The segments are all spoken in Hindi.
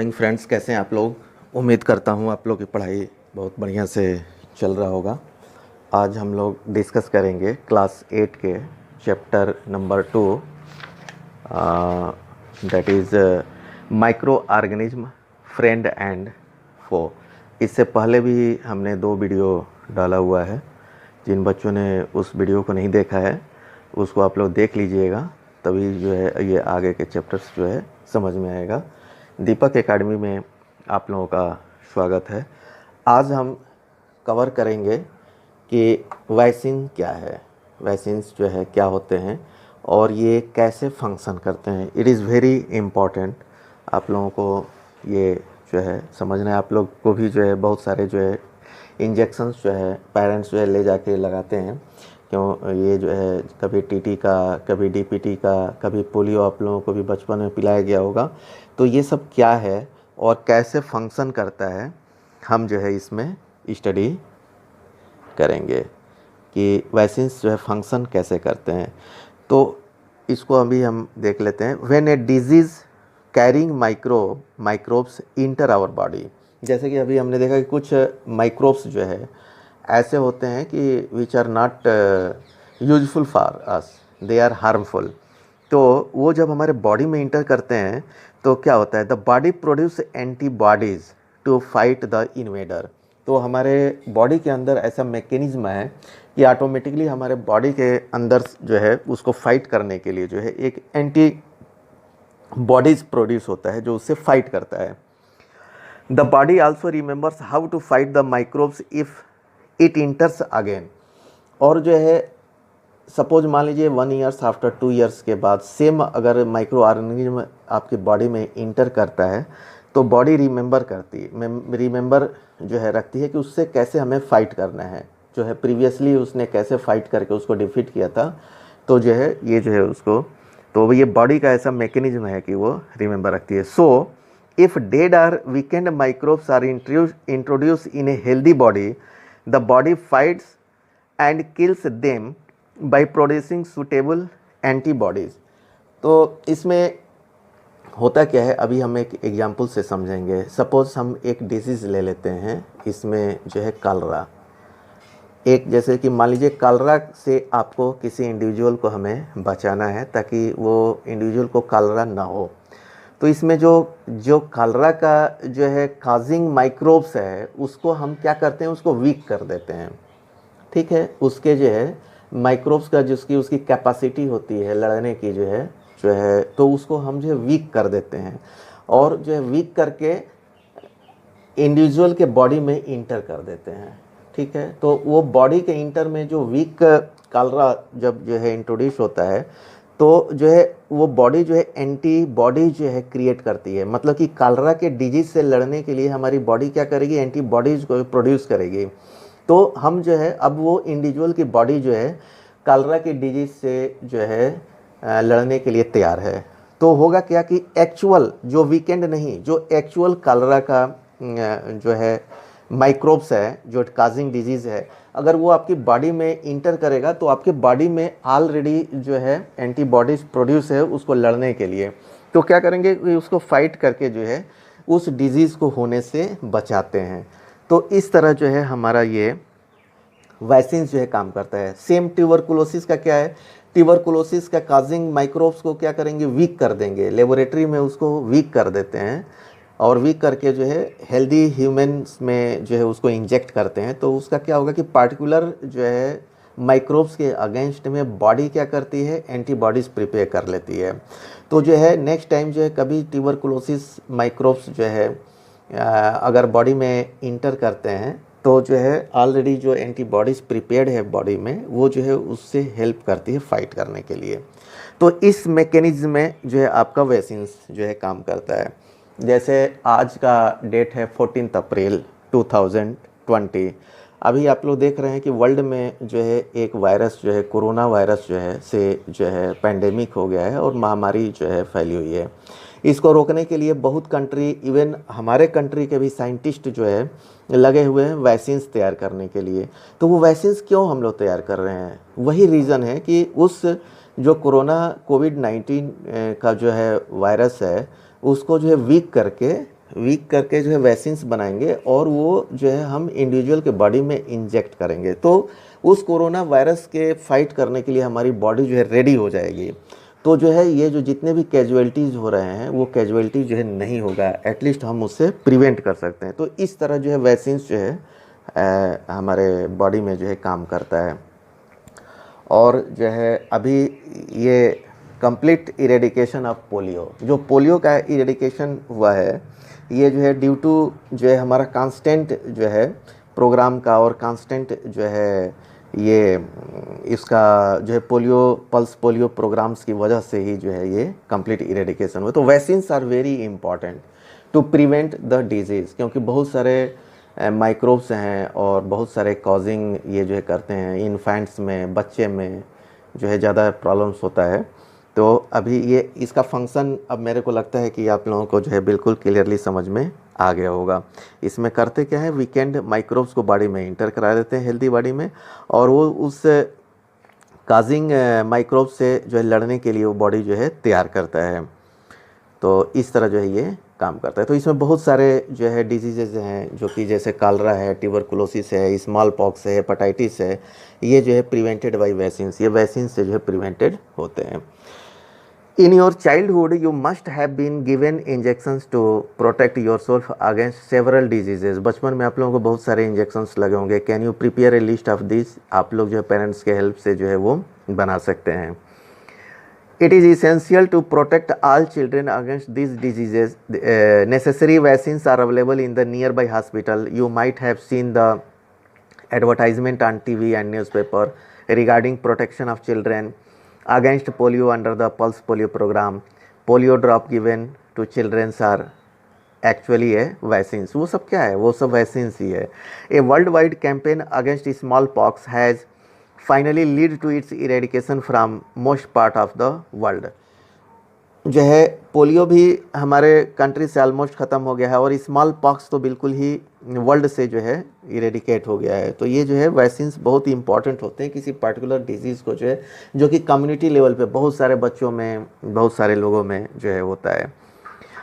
मॉर्निंग फ्रेंड्स, कैसे हैं आप लोग। उम्मीद करता हूँ आप लोग की पढ़ाई बहुत बढ़िया से चल रहा होगा। आज हम लोग डिस्कस करेंगे क्लास 8 के chapter number 2, that is micro organism friend and foe. इससे पहले भी हमने 2 वीडियो डाला हुआ है। जिन बच्चों ने उस वीडियो को नहीं देखा है उसको आप लोग देख लीजिएगा, तभी जो है ये आगे के चैप्टर्स जो है समझ में आएगा। दीपक एकेडमी में आप लोगों का स्वागत है। आज हम कवर करेंगे कि वैक्सीन क्या है, वैक्सीन्स जो है क्या होते हैं और ये कैसे फंक्शन करते हैं। इट इज़ वेरी इम्पॉर्टेंट आप लोगों को ये जो है समझना है। आप लोग को भी जो है बहुत सारे जो है इंजेक्शन्स जो है पेरेंट्स जो है ले जाके लगाते हैं, क्यों ये जो है कभी टीटी का, कभी डीपीटी का, कभी पोलियो आप लोगों को भी बचपन में पिलाया गया होगा। तो ये सब क्या है और कैसे फंक्शन करता है हम जो है इसमें स्टडी करेंगे कि वैक्सीन्स जो है फंक्शन कैसे करते हैं। तो इसको अभी हम देख लेते हैं। When a disease carrying microbes enter our body, जैसे कि अभी हमने देखा कि कुछ माइक्रोब्स जो है ऐसे होते हैं कि which are not useful for us, they are harmful. तो वो जब हमारे बॉडी में इंटर करते हैं तो क्या होता है, the body produce antibodies to fight the invader. तो हमारे बॉडी के अंदर ऐसा मैकेनिज्म है कि ऑटोमेटिकली हमारे बॉडी के अंदर जो है उसको फाइट करने के लिए जो है एक एंटी बॉडीज़ प्रोड्यूस होता है जो उससे फाइट करता है। The body also remembers how to fight the microbes if it enters again. और जो है सपोज मान लीजिए 1 ईयर्स आफ्टर 2 ईयर्स के बाद सेम अगर माइक्रो ऑर्गेनिज्म आपकी बॉडी में इंटर करता है तो बॉडी रिमेंबर जो है रखती है कि उससे कैसे हमें फ़ाइट करना है, जो है प्रीवियसली उसने कैसे फ़ाइट करके उसको डिफीट किया था। तो जो है ये जो है उसको, तो ये बॉडी का ऐसा मैकेनिज्म है कि वो रिमेंबर रखती है। So if dead or weakened microbes are introduce in a healthy body, the body fights and kills them by producing suitable antibodies. तो इसमें होता क्या है, अभी हम एक एग्जांपल से समझेंगे। सपोज हम एक डिजीज़ ले लेते हैं, इसमें जो है कलरा। एक जैसे कि मान लीजिए कलरा से आपको किसी इंडिविजुअल को हमें बचाना है ताकि वो इंडिविजुअल को कलरा ना हो। तो इसमें जो कलरा का जो है काजिंग माइक्रोब्स है उसको हम क्या करते हैं, उसको वीक कर देते हैं। ठीक है, उसके जो है माइक्रोब्स का जिसकी उसकी कैपेसिटी होती है लड़ने की जो है तो उसको हम जो है वीक कर देते हैं और जो है वीक करके इंडिविजुअल के बॉडी में इंटर कर देते हैं। ठीक है, तो वो बॉडी के इंटर में जो वीक कलरा जब जो है इंट्रोड्यूस होता है तो जो है वो बॉडी जो है एंटीबॉडी जो है क्रिएट करती है। मतलब कि कलरा के डिजीज से लड़ने के लिए हमारी बॉडी क्या करेगी, एंटीबॉडीज़ को प्रोड्यूस करेगी। तो हम जो है अब वो इंडिविजुअल की बॉडी जो है कलरा की डिजीज से जो है लड़ने के लिए तैयार है। तो होगा क्या कि एक्चुअल जो वीकेंड नहीं, जो एक्चुअल कलरा का जो है माइक्रोब्स है जो काजिंग डिजीज़ है, अगर वो आपकी बॉडी में इंटर करेगा तो आपके बॉडी में ऑलरेडी जो है एंटीबॉडीज़ प्रोड्यूस है उसको लड़ने के लिए। तो क्या करेंगे कि उसको फाइट करके जो है उस डिजीज़ को होने से बचाते हैं। तो इस तरह जो है हमारा ये वैक्सीन जो है काम करता है। सेम ट्यूबरकुलोसिस का क्या है, ट्यूबरकुलोसिस का काजिंग माइक्रोब्स को क्या करेंगे, वीक कर देंगे। लेबोरेटरी में उसको वीक कर देते हैं और वीक करके जो है हेल्दी ह्यूमन्स में जो है उसको इंजेक्ट करते हैं। तो उसका क्या होगा कि पार्टिकुलर जो है माइक्रोब्स के अगेंस्ट में बॉडी क्या करती है, एंटीबॉडीज़ प्रिपेयर कर लेती है। तो जो है नेक्स्ट टाइम जो है कभी ट्यूबरकुलोसिस माइक्रोब्स जो है अगर बॉडी में इंटर करते हैं तो जो है ऑलरेडी जो एंटीबॉडीज़ प्रिपेयर्ड है बॉडी में वो जो है उससे हेल्प करती है फाइट करने के लिए। तो इस मैकेनिज्म में जो है आपका वैक्सीन जो है काम करता है। जैसे आज का डेट है 14 अप्रैल 2020। अभी आप लोग देख रहे हैं कि वर्ल्ड में जो है एक वायरस जो है कोरोना वायरस जो है पैंडेमिक हो गया है और महामारी जो है फैली हुई है। इसको रोकने के लिए बहुत कंट्री, इवन हमारे कंट्री के भी साइंटिस्ट जो है लगे हुए हैं वैक्सीन्स तैयार करने के लिए। तो वो वैक्सीन्स क्यों हम लोग तैयार कर रहे हैं, वही रीज़न है कि उस जो कोरोना कोविड-19 का जो है वायरस है उसको जो है वीक करके वीक करके जो है वैक्सीन्स बनाएंगे और वो जो है हम इंडिविजुअल के बॉडी में इंजेक्ट करेंगे, तो उस कोरोना वायरस के फाइट करने के लिए हमारी बॉडी जो है रेडी हो जाएगी। तो जो है ये जो जितने भी कैजुअलिटीज़ हो रहे हैं वो कैजुअलिटी जो है नहीं होगा, एटलीस्ट हम उससे प्रिवेंट कर सकते हैं। तो इस तरह जो है वैक्सीन्स जो है हमारे बॉडी में जो है काम करता है। और जो है अभी ये कंप्लीट इरेडिकेशन ऑफ पोलियो, जो पोलियो का इरेडिकेशन हुआ है, ये जो है ड्यू टू जो है हमारा कांस्टेंट जो है प्रोग्राम का और कांस्टेंट जो है ये इसका जो है पोलियो पल्स पोलियो प्रोग्राम्स की वजह से ही जो है ये कंप्लीट इरेडिकेशन हुआ। तो vaccines are very important to prevent the disease, क्योंकि बहुत सारे माइक्रोब्स हैं और बहुत सारे कॉजिंग ये जो है करते हैं, इन्फेंट्स में बच्चे में जो है ज़्यादा प्रॉब्लम्स होता है। तो अभी ये इसका फंक्शन अब मेरे को लगता है कि आप लोगों को जो है बिल्कुल क्लियरली समझ में आ गया होगा। इसमें करते क्या है, वीकेंड माइक्रोब्स को बॉडी में इंटर करा देते हैं हेल्दी बॉडी में, और वो उस काजिंग माइक्रोब्स से जो है लड़ने के लिए वो बॉडी जो है तैयार करता है। तो इस तरह जो है ये काम करता है। तो इसमें बहुत सारे जो है डिजीज़ेज हैं, जो कि जैसे कालरा है, ट्यूबरकुलोसिस है, स्मॉल पॉक्स है, हेपेटाइटिस है, ये जो है प्रिवेंटेड बाय वैक्सीन्स, ये वैक्सीन से जो है प्रिवेंटेड होते हैं। In your childhood, you must have been given injections to protect yourself against several diseases. बचपन में आप लोगों को बहुत सारे इंजेक्शंस लगे होंगे। Can you prepare a list of this? आप लोग जो है पेरेंट्स के हेल्प से जो है वो बना सकते हैं। It is essential to protect all children against these diseases. Necessary vaccines are available in the nearby hospital. You might have seen the advertisement on TV and newspaper regarding protection of children against polio under the pulse polio program. Polio drop given to children are actually a vaccines. वो सब क्या है? वो सब vaccines ही है। A worldwide campaign against smallpox has finally lead to its eradication from most part of the world. जो है पोलियो भी हमारे कंट्री से ऑलमोस्ट ख़त्म हो गया है, और स्मॉल पॉक्स तो बिल्कुल ही वर्ल्ड से जो है इरेडिकेट हो गया है। तो ये जो है वैक्सीन्स बहुत ही इंपॉर्टेंट होते हैं किसी पर्टिकुलर डिजीज़ को जो है, जो कि कम्युनिटी लेवल पे बहुत सारे बच्चों में, बहुत सारे लोगों में जो है होता है।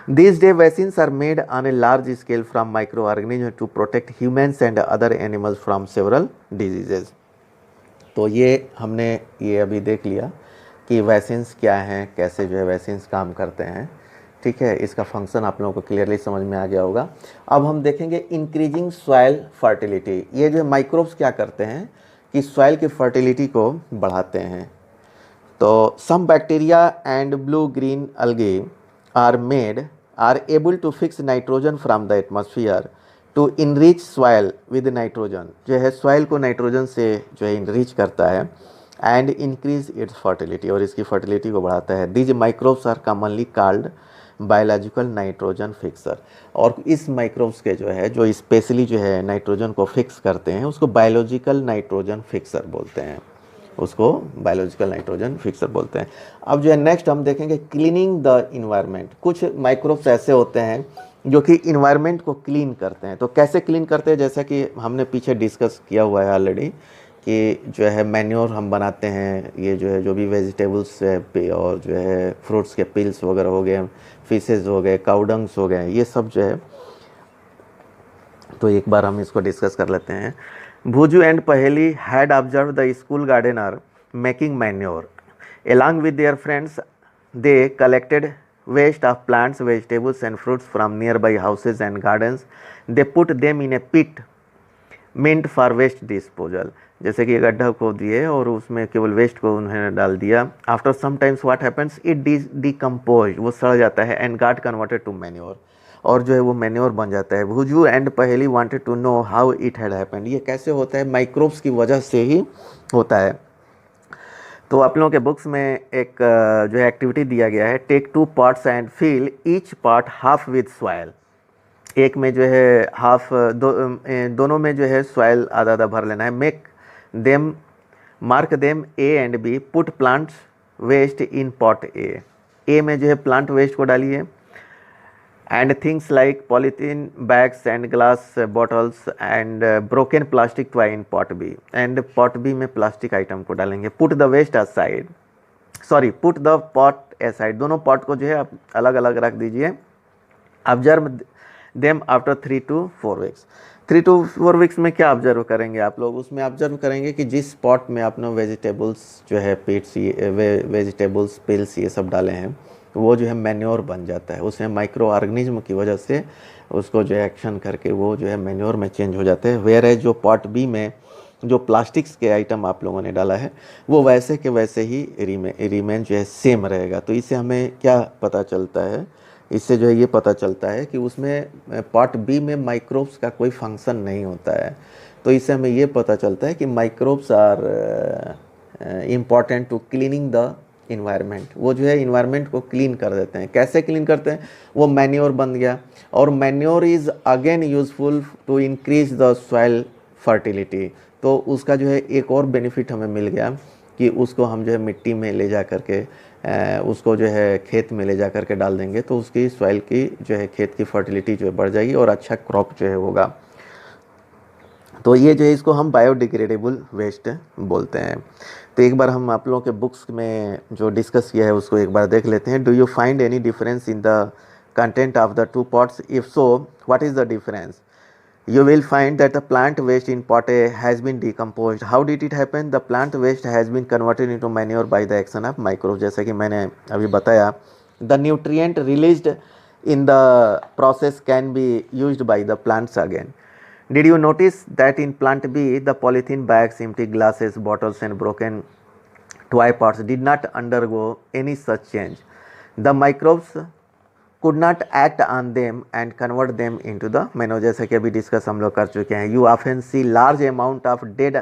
These day vaccines are made on a large scale from microorganisms to protect humans and other animals from several diseases. तो ये हमने ये अभी देख लिया कि वैक्सीन्स क्या हैं, कैसे जो है वैक्सीन्स काम करते हैं। ठीक है, इसका फंक्शन आप लोगों को क्लियरली समझ में आ गया होगा। अब हम देखेंगे इंक्रीजिंग सॉइल फर्टिलिटी। ये जो माइक्रोब्स क्या करते हैं कि सॉइल की फर्टिलिटी को बढ़ाते हैं। तो some bacteria and blue green algae are able to fix nitrogen from the atmosphere to enrich soil with nitrogen। जो है सॉइल को नाइट्रोजन से जो है इनरिच करता है एंड इंक्रीज इट्स फर्टिलिटी, और इसकी फर्टिलिटी को बढ़ाता है। These microbes are commonly called biological nitrogen fixer. और इस माइक्रोब्स के जो है जो स्पेशली जो है नाइट्रोजन को फिक्स करते हैं उसको बायोलॉजिकल नाइट्रोजन फिक्सर बोलते हैं, उसको बायोलॉजिकल नाइट्रोजन फिक्सर बोलते हैं। अब जो है नेक्स्ट हम देखेंगे क्लीनिंग द इन्वायरमेंट। कुछ माइक्रोब्स ऐसे होते हैं जो कि इन्वायरमेंट को क्लीन करते हैं। तो कैसे क्लीन करते हैं, जैसा कि हमने पीछे डिस्कस किया हुआ है ऑलरेडी कि जो है मैन्योर हम बनाते हैं, ये जो है जो भी वेजिटेबल्स और जो है फ्रूट्स के पिल्स वगैरह हो गए, फिशेज हो गए, काउडंग्स हो गए, ये सब जो है। तो एक बार हम इसको डिस्कस कर लेते हैं। Boojho and Paheli had observe the school gardener making manure along with their friends. They collected waste of plants, vegetables and fruits from nearby houses and gardens. They put them in a pit meant for waste disposal। जैसे कि गड्ढा खोद दिए और उसमें केवल वेस्ट को उन्होंने डाल दिया। After some times what happens, it decompose, वो सड़ जाता है, and got converted to manure, और जो है वो मैन्योर बन जाता है। Boojho and Paheli wanted to know how it had happened. ये कैसे होता है, माइक्रोब्स की वजह से ही होता है। तो आप लोगों के बुक्स में एक जो है एक्टिविटी दिया गया है, take 2 parts and fill each part half with soil. एक में जो है हाफ दोनों में जो है सॉइल आधा आधा भर लेना है। Make them mark them A and B, put plants waste in pot A में जो है प्लांट वेस्ट को डालिए, and things like polythene bags and glass bottles and broken plastic toy in pot B, and pot B में प्लास्टिक आइटम को डालेंगे। Put the waste aside, sorry put the pot aside, दोनों पॉट को जो है आप अलग अलग रख दीजिए। Observe them after 3 to 4 weeks. 3 to 4 weeks में क्या ऑब्जर्व करेंगे आप लोग? उसमें ऑब्जर्व करेंगे कि जिस पॉट में आपने वेजिटेबल्स जो है पीट्स वेजिटेबल्स पिल्स ये सब डाले हैं वो जो है मैन्योर बन जाता है। उसमें माइक्रो ऑर्गेनिज्म की वजह से उसको जो है एक्शन करके वो जो है मैन्योर में चेंज हो जाते हैं। वेयर है जो पॉट बी में जो प्लास्टिक्स के आइटम आप लोगों ने डाला है वो वैसे के वैसे ही रिमेन जो है सेम रहेगा। तो इससे हमें क्या पता चलता है? इससे जो है ये पता चलता है कि उसमें पार्ट बी में माइक्रोब्स का कोई फंक्शन नहीं होता है। तो इससे हमें ये पता चलता है कि microbes are important to cleaning the environment. वो जो है इन्वायरमेंट को क्लीन कर देते हैं। कैसे क्लीन करते हैं? वो मैन्योर बन गया, और manure is again useful to increase the soil fertility. तो उसका जो है एक और बेनिफिट हमें मिल गया कि उसको हम जो है मिट्टी में ले जा करके उसको जो है खेत में ले जा करके डाल देंगे तो उसकी सॉइल की जो है खेत की फर्टिलिटी जो है बढ़ जाएगी और अच्छा क्रॉप जो है होगा। तो ये जो है इसको हम बायोडिग्रेडेबल वेस्ट बोलते हैं। तो एक बार हम आप लोगों के बुक्स में जो डिस्कस किया है उसको एक बार देख लेते हैं। Do you find any difference in the content of the 2 pots? If so what is the difference? You will find that the plant waste in pot A has been decomposed. How did it happen? The plant waste has been converted into manure by the action of microbes. जैसे कि मैंने अभी बताया, the nutrient released in the process can be used by the plants again. Did you notice that in plant B, the polythene bags, empty glasses, bottles and broken toy pots did not undergo any such change? The microbes could not act on them and convert them into the manure। जैसे कि अभी डिस्कस हम लोग कर चुके हैं। You often see large amount of dead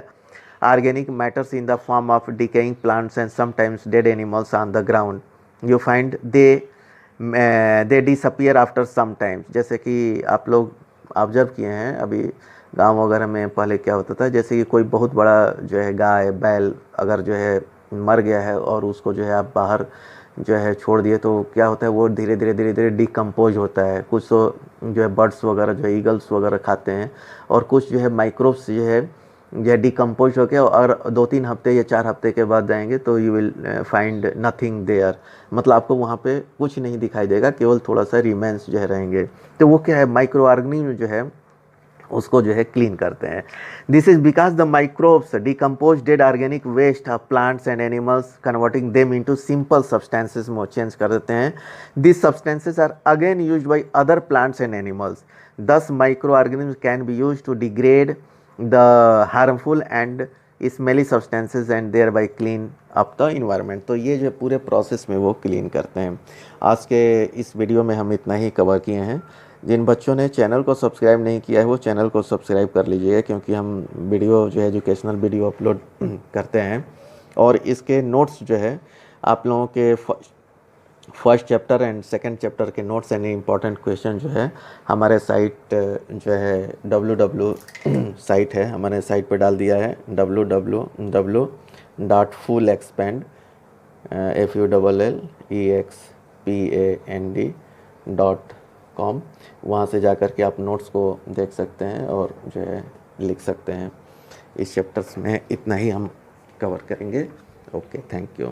organic matters in the form of decaying plants and sometimes dead animals on the ground. You find they disappear after some time। जैसे कि आप लोग ऑब्जर्व किए हैं अभी गांव वगैरह में पहले क्या होता था, जैसे कि कोई बहुत बड़ा जो है गाय बैल अगर जो है मर गया है और उसको जो है आप बाहर जो है छोड़ दिए तो क्या होता है वो धीरे धीरे डिकम्पोज होता है। कुछ तो जो है बर्ड्स वगैरह जो है ईगल्स वगैरह खाते हैं और कुछ जो है माइक्रोब्स जो है डिकम्पोज होकर और 2-3 हफ्ते या 4 हफ्ते के बाद जाएंगे तो you will find nothing there. मतलब आपको वहाँ पे कुछ नहीं दिखाई देगा, केवल थोड़ा सा रिमेन्स जो है रहेंगे। तो वो क्या है, माइक्रो ऑर्गेनिज्म जो है उसको जो है क्लीन करते हैं। This is because the microbes decompose dead organic waste of plants and animals converting them into simple substances में चेंज कर देते हैं। This substances are again used by other plants and animals. This micro organism can be used to degrade the harmful and smelly substances and thereby clean up the environment. तो ये जो पूरे प्रोसेस में वो क्लीन करते हैं। आज के इस वीडियो में हम इतना ही कवर किए हैं। जिन बच्चों ने चैनल को सब्सक्राइब नहीं किया है वो चैनल को सब्सक्राइब कर लीजिएगा, क्योंकि हम वीडियो जो है एजुकेशनल वीडियो अपलोड करते हैं। और इसके नोट्स जो है आप लोगों के first chapter and second chapter के नोट्स एंड इम्पॉर्टेंट क्वेश्चन जो है हमारे साइट जो है www साइट है, हमारे साइट पे डाल दिया है www.fullexpand.com। वहाँ से जाकर के आप नोट्स को देख सकते हैं और जो है लिख सकते हैं। इस चैप्टर्स में इतना ही हम कवर करेंगे। Okay, thank you.